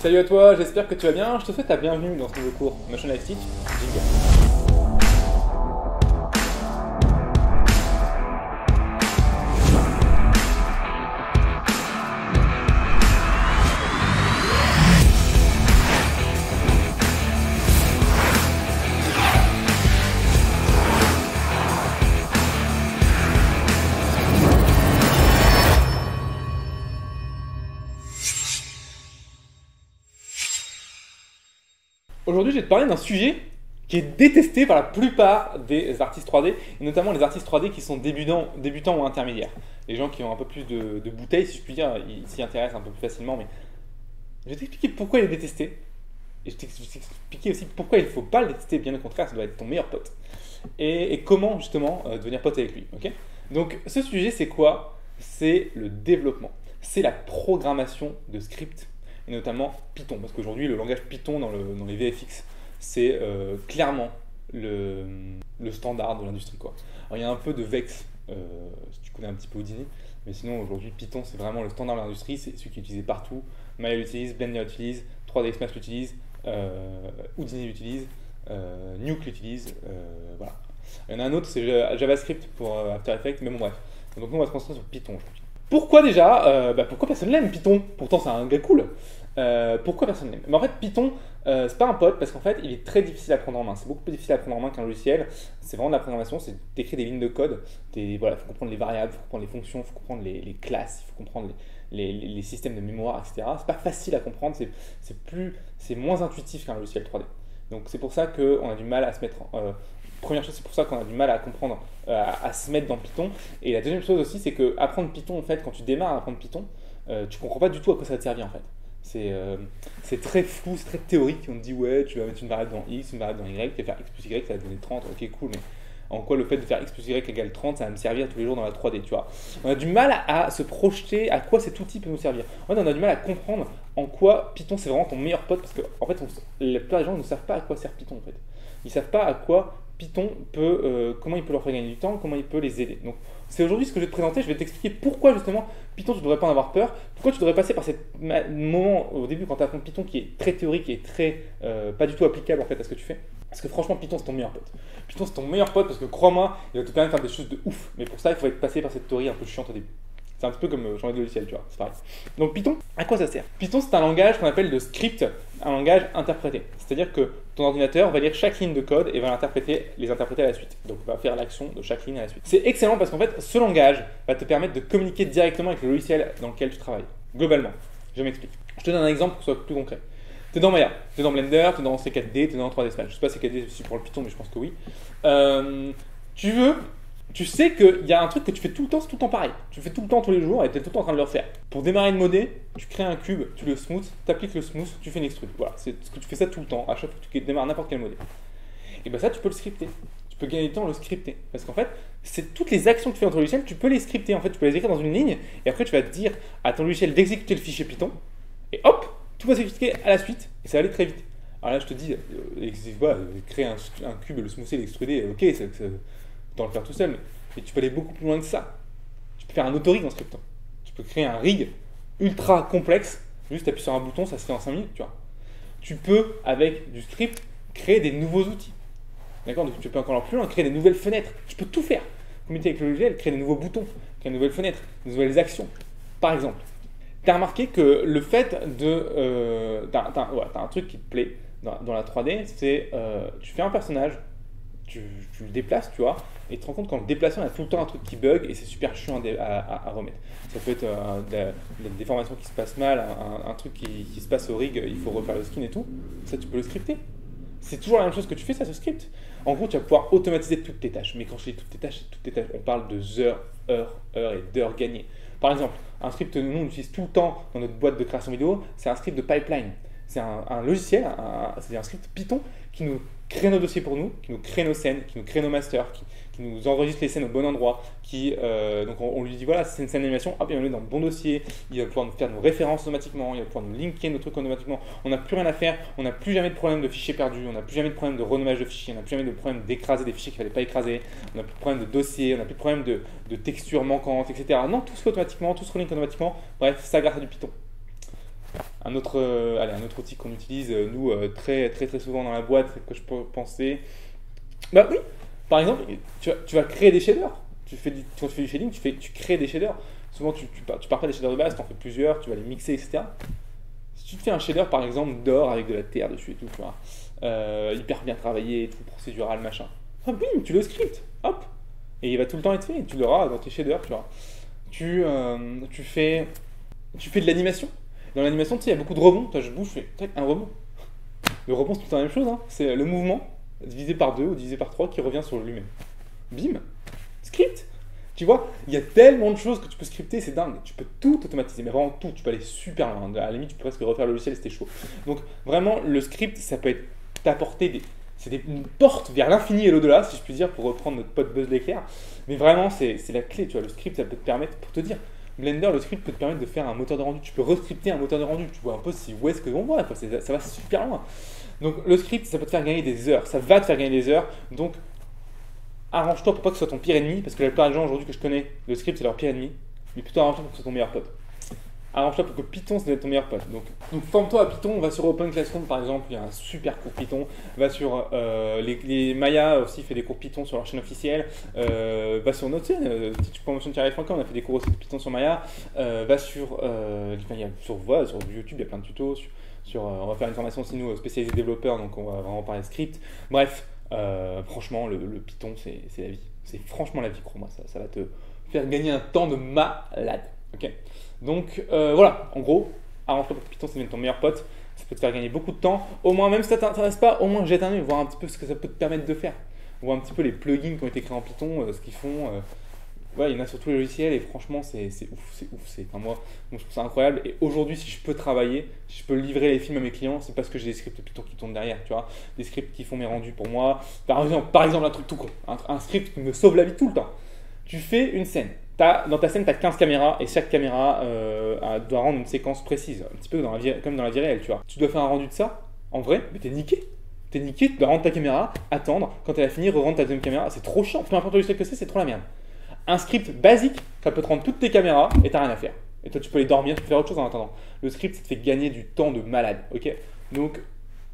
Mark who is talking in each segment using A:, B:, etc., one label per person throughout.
A: Salut à toi, j'espère que tu vas bien. Je te souhaite la bienvenue dans ce nouveau cours Motion Life Stitch. Jingle. Aujourd'hui, je vais te parler d'un sujet qui est détesté par la plupart des artistes 3D, et notamment les artistes 3D qui sont débutants ou intermédiaires. Les gens qui ont un peu plus de bouteilles, si je puis dire, ils s'y intéressent un peu plus facilement, mais je vais t'expliquer pourquoi il est détesté, et je vais t'expliquer aussi pourquoi il ne faut pas le détester, bien au contraire, ça doit être ton meilleur pote. Et comment justement devenir pote avec lui, ok? Donc ce sujet, c'est quoi? C'est le développement, c'est la programmation de scripts, et notamment Python, parce qu'aujourd'hui le langage Python dans les VFX, c'est clairement le standard de l'industrie, quoi. Alors il y a un peu de Vex, si tu connais un petit peu Houdini, mais sinon aujourd'hui Python c'est vraiment le standard de l'industrie, c'est celui qui est utilisé partout. Maya l'utilise, Blender l'utilise, 3ds Max l'utilise, Houdini l'utilise, Nuke l'utilise, voilà. Il y en a un autre, c'est JavaScript pour After Effects, mais bon bref. Donc nous on va se concentrer sur Python aujourd'hui. Pourquoi déjà pourquoi personne l'aime Python? Pourtant c'est un gars cool. Pourquoi personne l'aime? Mais en fait Python, c'est pas un pote parce qu'en fait il est très difficile à prendre en main. C'est beaucoup plus difficile à prendre en main qu'un logiciel. C'est vraiment de la programmation, c'est d'écrire des lignes de code. Voilà, il faut comprendre les variables, il faut comprendre les fonctions, il faut comprendre les classes, il faut comprendre les systèmes de mémoire, etc. C'est pas facile à comprendre, c'est moins intuitif qu'un logiciel 3D. Donc c'est pour ça qu'on a du mal à se mettre première chose, c'est pour ça qu'on a du mal à comprendre, à se mettre dans Python. Et la deuxième chose aussi, c'est que apprendre Python, en fait, quand tu démarres à apprendre Python, tu comprends pas du tout à quoi ça va te servir, en fait. C'est très flou, c'est très théorique. On te dit, ouais, tu vas mettre une variable dans X, une variable dans Y, tu vas faire X plus Y, ça va te donner 30, ok, cool, mais en quoi le fait de faire X plus Y égale 30, ça va me servir tous les jours dans la 3D, tu vois. On a du mal à se projeter à quoi cet outil peut nous servir. En fait, on a du mal à comprendre en quoi Python, c'est vraiment ton meilleur pote, parce que, en fait, la plupart des gens ne savent pas à quoi sert Python, en fait. Ils savent pas à quoi Python peut, comment il peut leur faire gagner du temps, comment il peut les aider. Donc c'est aujourd'hui ce que je vais te présenter, je vais t'expliquer pourquoi justement Python tu ne devrais pas en avoir peur, pourquoi tu devrais passer par ce moment au début quand tu apprends Python qui est très théorique et très pas du tout applicable en fait à ce que tu fais. Parce que franchement Python c'est ton meilleur pote. Python c'est ton meilleur pote parce que crois-moi, il va te permettre de faire des choses de ouf, mais pour ça il faut être passé par cette théorie un peu chiante au début. C'est un petit peu comme changer de logiciel, tu vois, c'est pareil. Donc Python, à quoi ça sert? Python, c'est un langage qu'on appelle de script, un langage interprété. C'est-à-dire que ton ordinateur va lire chaque ligne de code et va les interpréter à la suite. Donc va faire l'action de chaque ligne à la suite. C'est excellent parce qu'en fait, ce langage va te permettre de communiquer directement avec le logiciel dans lequel tu travailles, globalement. Je m'explique. Je te donne un exemple pour que ce soit plus concret. Tu es dans Maya, tu es dans Blender, tu es dans C4D, tu es dans 3ds Max. Je ne sais pas si C4D c'est pour le Python, mais je pense que oui. Tu sais qu'il y a un truc que tu fais tout le temps, c'est tout le temps pareil. Tu fais tout le temps, tous les jours, et tu es tout le temps en train de le refaire. Pour démarrer une modé, tu crées un cube, tu le smooth, tu appliques le smooth, tu fais une extrude. Voilà, c'est ce que tu fais ça tout le temps, à chaque fois que tu démarres n'importe quelle modé. Et bien ça, tu peux le scripter. Tu peux gagner du temps à le scripter. Parce qu'en fait, c'est toutes les actions que tu fais dans ton logiciel, tu peux les scripter. En fait, tu peux les écrire dans une ligne, et après, tu vas te dire à ton logiciel d'exécuter le fichier Python, et hop, tout va s'exécuter à la suite, et ça va aller très vite. Alors là, je te dis, créer un cube, le smoother, l'extruder, ok, t'en le faire tout seul, mais tu peux aller beaucoup plus loin que ça. Tu peux faire un autorig en scriptant. Tu peux créer un rig ultra complexe, juste appuyer sur un bouton, ça se fait en 5 minutes, tu vois. Tu peux, avec du script, créer des nouveaux outils. D'accord? Donc tu peux encore plus loin, créer des nouvelles fenêtres. Tu peux tout faire. Communiquer avec le logiciel, créer des nouveaux boutons, créer de nouvelles fenêtres, de nouvelles actions. Par exemple, tu as remarqué que le fait de... t'as un truc qui te plaît dans la 3D, c'est tu fais un personnage, tu le déplaces, tu vois, et tu te rends compte qu'en le déplaçant, il y a tout le temps un truc qui bug et c'est super chiant à remettre. Ça peut être des déformations qui se passent mal, un truc qui se passe au rig, il faut refaire le skin et tout. Ça, tu peux le scripter. C'est toujours la même chose que tu fais, ça se script. En gros, tu vas pouvoir automatiser toutes tes tâches. Mais quand je dis toutes tes tâches, on parle de heures et d'heures gagnées. Par exemple, un script que nous on utilise tout le temps dans notre boîte de création vidéo, c'est un script de pipeline. C'est un logiciel, c'est un script Python qui nous crée nos dossiers pour nous, qui nous crée nos scènes, qui nous crée nos masters, qui nous enregistre les scènes au bon endroit, donc on lui dit voilà, c'est une scène d'animation, hop, il va le mettre dans le bon dossier, il va pouvoir nous faire nos références automatiquement, il va pouvoir nous linker nos trucs automatiquement, on n'a plus rien à faire, on n'a plus jamais de problème de fichiers perdus, on n'a plus jamais de problème de renommage de fichiers, on n'a plus jamais de problème d'écraser des fichiers qu'il ne fallait pas écraser, on n'a plus de problème de dossier, on n'a plus de problème de textures manquantes, etc. Non, tout se fait automatiquement, tout se relink automatiquement, bref, ça grâce à du Python. un autre outil qu'on utilise, nous, très, très, très souvent dans la boîte, que je peux penser. Bah oui, par exemple, tu vas créer des shaders. Quand tu fais du shading, tu crées des shaders. Souvent, tu pars pas des shaders de base, tu en fais plusieurs, tu vas les mixer, etc. Si tu te fais un shader, par exemple, d'or avec de la terre dessus et tout, tu vois, hyper bien travaillé, tout procédural, machin. Ah, bim, tu le scriptes, hop, et il va tout le temps être fait. Tu l'auras dans tes shaders, tu vois. Tu fais de l'animation. Dans l'animation, tu sais, il y a beaucoup de rebonds. Toi, je bouge, je fais tac, un rebond. Le rebond, c'est tout le temps la même chose. Hein. C'est le mouvement divisé par 2 ou divisé par 3 qui revient sur lui-même. Bim, script. Tu vois, il y a tellement de choses que tu peux scripter, c'est dingue. Tu peux tout automatiser, mais vraiment tout. Tu peux aller super loin. À la limite, tu peux presque refaire le logiciel si t'es chaud. Donc, vraiment, le script, ça peut être t'apporter une porte vers l'infini et l'au-delà, si je puis dire, pour reprendre notre pote Buzz l'éclair. Mais vraiment, c'est la clé. Tu vois, le script, ça peut te permettre, pour te dire, Blender, le script peut te permettre de faire un moteur de rendu. Tu peux rescripter un moteur de rendu. Tu vois un peu où est-ce que l'on va. Ça va super loin. Donc, le script, ça peut te faire gagner des heures. Ça va te faire gagner des heures. Donc, arrange-toi pour pas que ce soit ton pire ennemi, parce que la plupart des gens aujourd'hui que je connais, le script c'est leur pire ennemi, mais plutôt arrange-toi pour que ce soit ton meilleur pote. Arrange-toi pour que Python ça doit être ton meilleur pote. Donc forme-toi à Python, va sur Open Classroom par exemple, il y a un super cours Python, va sur les Maya aussi fait des cours Python sur leur chaîne officielle, va sur notre chaîne, teachpromotion.com, on a fait des cours aussi de Python sur Maya, va sur YouTube, il y a plein de tutos, on va faire une formation aussi nous spécialisée développeurs, donc on va vraiment parler de script, bref. Franchement, le Python, c'est la vie. C'est franchement la vie, crois-moi. Ça va te faire gagner un temps de malade. Okay, donc, voilà, en gros, arrange-toi pour que Python, ça devienne ton meilleur pote. Ça peut te faire gagner beaucoup de temps. Au moins, même si ça ne t'intéresse pas, au moins jette un œil, voir un petit peu ce que ça peut te permettre de faire. Voir un petit peu les plugins qui ont été créés en Python, ce qu'ils font. Ouais, il y en a sur tous les logiciels et franchement, c'est ouf. Moi, je trouve ça incroyable. Et aujourd'hui, si je peux travailler, si je peux livrer les films à mes clients, c'est parce que j'ai des scripts Python qui tournent derrière, tu vois. Des scripts qui font mes rendus pour moi. Par exemple un truc tout con. Un script qui me sauve la vie tout le temps. Tu fais une scène. Dans ta scène, tu as 15 caméras et chaque caméra doit rendre une séquence précise. Un petit peu comme dans la vie réelle, tu vois. Tu dois faire un rendu de ça. En vrai, mais t'es niqué. Tu dois rendre ta caméra, attendre. Quand elle a fini, re-rendre ta deuxième caméra. C'est trop chiant. Peu importe le logiciel que c'est trop la merde. Un script basique, ça peut te rendre toutes tes caméras et t'as rien à faire. Et toi, tu peux aller dormir, tu peux faire autre chose en attendant. Le script, ça te fait gagner du temps de malade, ok? Donc,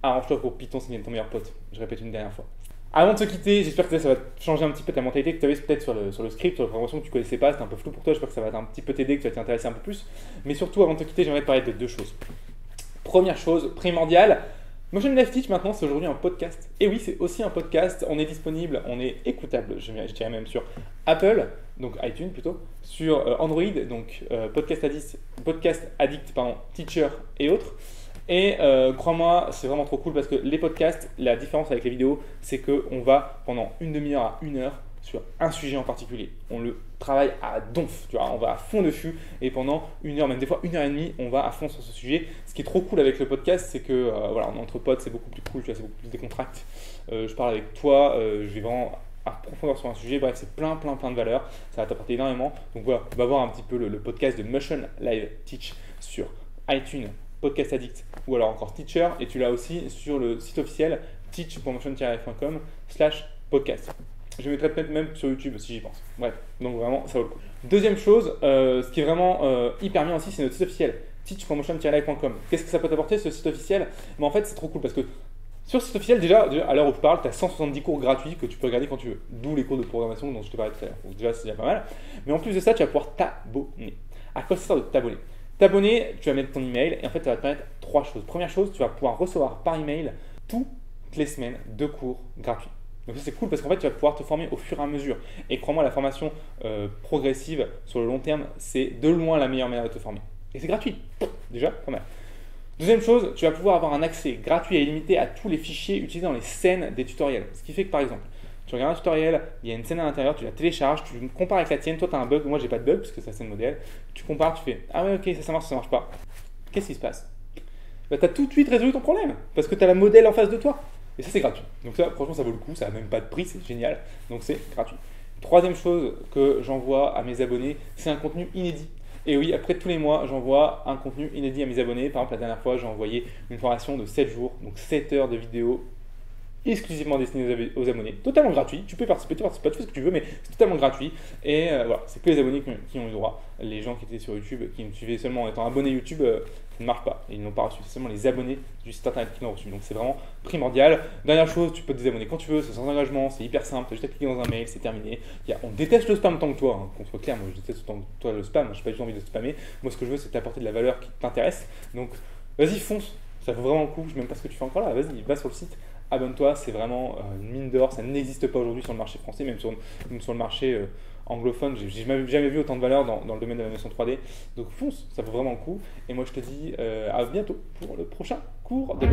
A: arrange-toi pour Python, c'est bien ton meilleur pote. Je répète une dernière fois. Avant de se quitter, j'espère que ça va changer un petit peu ta mentalité que tu avais peut-être sur le script, sur la programmation que tu connaissais pas, c'était un peu flou pour toi. J'espère que ça va un petit peu t'aider, que tu vas t'intéresser un peu plus. Mais surtout, avant de te quitter, j'aimerais te parler de deux choses. Première chose, primordiale, Motion Live Teach maintenant c'est aujourd'hui un podcast. Et oui, c'est aussi un podcast, on est disponible, on est écoutable, je dirais même sur Apple, donc iTunes plutôt, sur Android, donc Podcast Addict, Teacher et autres. Et crois-moi, c'est vraiment trop cool parce que les podcasts, la différence avec les vidéos, c'est qu'on va pendant une demi-heure à une heure sur un sujet en particulier. On le travaille à donf, tu vois, on va à fond dessus et pendant une heure, même des fois une heure et demie, on va à fond sur ce sujet. Ce qui est trop cool avec le podcast, c'est que voilà, on est entre potes, c'est beaucoup plus cool, tu vois, c'est beaucoup plus décontracté. Je parle avec toi, je vais vraiment à profondeur sur un sujet, bref, c'est plein de valeurs, ça va t'apporter énormément. Donc voilà, on va voir un petit peu le podcast de Motion Live Teach sur iTunes, Podcast Addict ou alors encore Teacher, et tu l'as aussi sur le site officiel teach.motion-live.com/podcast. Je mettrai peut-être même sur YouTube si j'y pense. Bref, donc vraiment, ça vaut le coup. Deuxième chose, ce qui est vraiment hyper bien aussi, c'est notre site officiel, teach.motion-live.com. Qu'est-ce que ça peut t'apporter ce site officiel? Mais en fait, c'est trop cool parce que sur le site officiel, déjà à l'heure où je parle, tu as 170 cours gratuits que tu peux regarder quand tu veux. D'où les cours de programmation dont je te parlais tout à l'heure. Donc déjà, c'est déjà pas mal. Mais en plus de ça, tu vas pouvoir t'abonner. À quoi ça sert de t'abonner? T'abonner, tu vas mettre ton email et en fait, ça va te permettre trois choses. Première chose, tu vas pouvoir recevoir par email toutes les semaines 2 cours gratuits. Donc ça c'est cool parce qu'en fait tu vas pouvoir te former au fur et à mesure. Et crois-moi, la formation progressive sur le long terme, c'est de loin la meilleure manière de te former. Et c'est gratuit, déjà pas mal. Deuxième chose, tu vas pouvoir avoir un accès gratuit et illimité à tous les fichiers utilisés dans les scènes des tutoriels. Ce qui fait que par exemple, tu regardes un tutoriel, il y a une scène à l'intérieur, tu la télécharges, tu compares avec la tienne, toi tu as un bug, moi j'ai pas de bug parce que c'est la scène modèle. Tu compares, tu fais ah ouais ok ça marche pas. Qu'est-ce qui se passe? Bah, tu as tout de suite résolu ton problème parce que tu as la modèle en face de toi. Et ça, c'est gratuit. Donc ça, franchement, ça vaut le coup. Ça n'a même pas de prix, c'est génial. Donc c'est gratuit. Troisième chose que j'envoie à mes abonnés, c'est un contenu inédit. Et oui, après tous les mois, j'envoie un contenu inédit à mes abonnés. Par exemple, la dernière fois, j'ai envoyé une formation de 7 jours, donc 7 heures de vidéo exclusivement destinée aux abonnés. Totalement gratuit. Tu peux participer, tu fais ce que tu veux, mais c'est totalement gratuit. Et voilà, c'est que les abonnés qui ont eu droit. Les gens qui étaient sur YouTube, qui me suivaient seulement en étant abonnés YouTube, ne marche pas. Ils n'ont pas reçu. C'est seulement les abonnés du site internet qui l'ont reçu. Donc c'est vraiment primordial. Dernière chose, tu peux te désabonner quand tu veux, c'est sans engagement, c'est hyper simple. Tu as juste à cliquer dans un mail, c'est terminé. On déteste le spam tant que toi, hein, qu'on soit clair. Moi, je déteste autant que toi le spam. Je n'ai pas du tout envie de spammer. Moi, ce que je veux, c'est t'apporter de la valeur qui t'intéresse. Donc vas-y, fonce. Ça vaut vraiment le coup. Je ne sais même pas ce que tu fais encore là. Vas-y, va sur le site. Abonne-toi, c'est vraiment une mine d'or, ça n'existe pas aujourd'hui sur le marché français, même sur le marché anglophone, j'ai jamais vu autant de valeur dans le domaine de l'animation 3D. Donc fonce, ça vaut vraiment le coup. Et moi je te dis à bientôt pour le prochain cours de